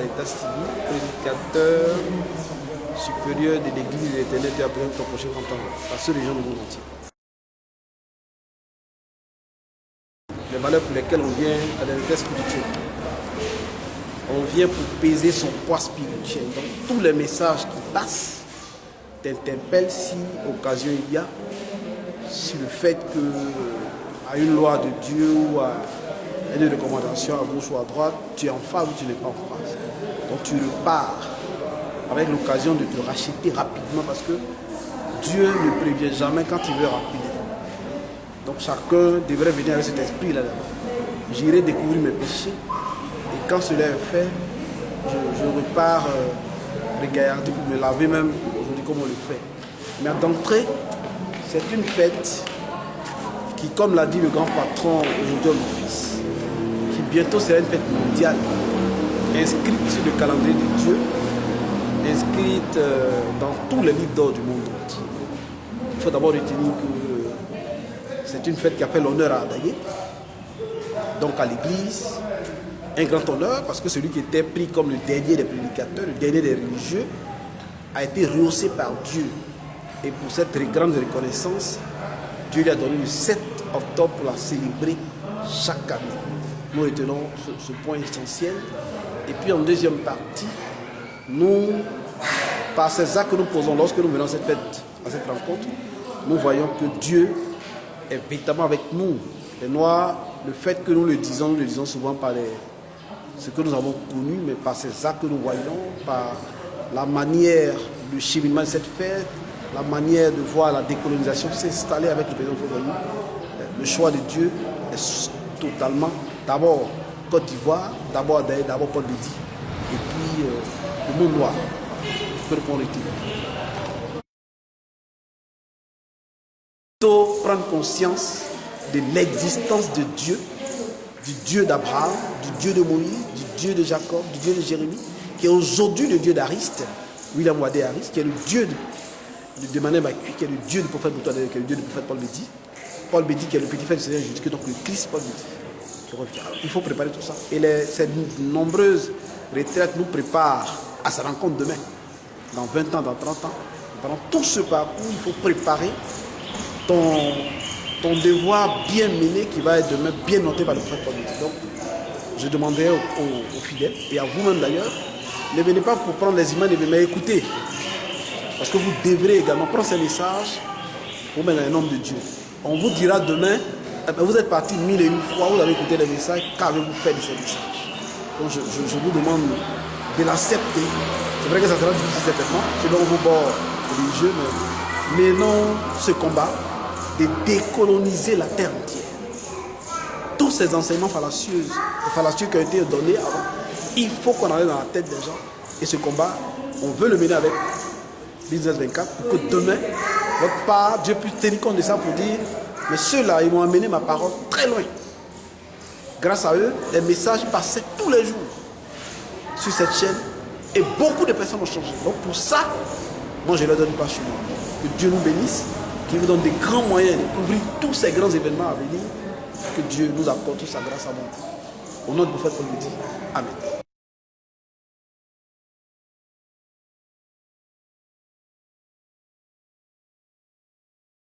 l'état civil, prédicateur supérieur de l'église de l'Éternel, tu as besoin de ton prochain compte à ceux des gens du monde entier. Les valeurs pour lesquelles on vient à l'état spirituel. On vient pour peser son poids spirituel. Donc tous les messages qui passent t'interpellent si occasion il y a, sur le fait que à une loi de Dieu ou à une recommandation à gauche ou à droite, tu es en phase ou tu n'es pas en phase. Donc tu repars avec l'occasion de te racheter rapidement parce que Dieu ne prévient jamais quand il veut rapidement. Donc chacun devrait venir avec cet esprit-là. J'irai découvrir mes péchés et quand cela est fait, je repars regaillardi pour me laver même aujourd'hui comme on le fait. Mais d'entrée, c'est une fête qui, comme l'a dit le grand patron aujourd'hui au fils, qui bientôt sera une fête mondiale, inscrite sur le calendrier de Dieu, inscrite dans tous les livres d'or du monde entier. Il faut d'abord retenir que c'est une fête qui a fait l'honneur à Adaye, donc à l'église, un grand honneur parce que celui qui était pris comme le dernier des prédicateurs, le dernier des religieux, a été rehaussé par Dieu. Et pour cette grande reconnaissance, Dieu lui a donné le 7 octobre pour la célébrer chaque année. Nous retenons ce point essentiel. Et puis en deuxième partie, nous, par ces actes que nous posons lorsque nous venons à cette fête, à cette rencontre, nous voyons que Dieu est véritablement avec nous. Les Noirs, le fait que nous le disons souvent par ce que nous avons connu, mais par ces actes que nous voyons, par la manière du cheminement de cette fête, la manière de voir la décolonisation s'installer avec le président Fofana. Le choix de Dieu est totalement, d'abord Côte d'Ivoire, d'abord Adaye, d'abord Paul Bédi, et puis le monde noir. Que le point Il faut prendre conscience de l'existence de Dieu, du Dieu d'Abraham, du Dieu de Moïse, du Dieu de Jacob, du Dieu de Jérémie, qui est aujourd'hui le Dieu d'Ariste, William Wadé Ariste, qui est le Dieu de Mané Makui, qui est le Dieu du prophète Boutoua, qui est le Dieu du prophète Paul Bédi. Paul Bédi, qui est le petit frère du Seigneur Jésus, qui est donc le Christ Paul Bédi, qui revient. Alors, il faut préparer tout ça. Et ces nombreuses retraites nous préparent à sa rencontre demain, dans 20 ans, dans 30 ans. Pendant tout ce parcours, il faut préparer ton devoir bien mené qui va être demain bien noté par le prophète Paul Bédi. Donc, je demanderai aux fidèles, et à vous-même d'ailleurs, ne venez pas pour prendre les images, mais écoutez. Parce que vous devrez également prendre ces messages pour mettre un homme de Dieu. On vous dira demain, vous êtes parti 1001 fois, vous avez écouté les messages, qu'avez-vous fait de ces messages? Donc je vous demande de l'accepter. C'est vrai que ça sera difficile certainement, selon vos bords religieux, mais menons ce combat de décoloniser la terre entière. Tous ces enseignements fallacieux qui ont été donnés avant, il faut qu'on arrive dans la tête des gens. Et ce combat, on veut le mener avec Business 24 pour que demain, votre part, Dieu puisse tenir compte de ça pour dire, mais ceux-là, ils m'ont amené ma parole très loin. Grâce à eux, les messages passaient tous les jours sur cette chaîne et beaucoup de personnes ont changé. Donc pour ça, moi je ne leur donne pas chez moi. Que Dieu nous bénisse, qu'il nous donne des grands moyens de couvrir tous ces grands événements à venir, que Dieu nous apporte toute sa grâce à nous. Au nom du prophète Paul Bédi. Amen.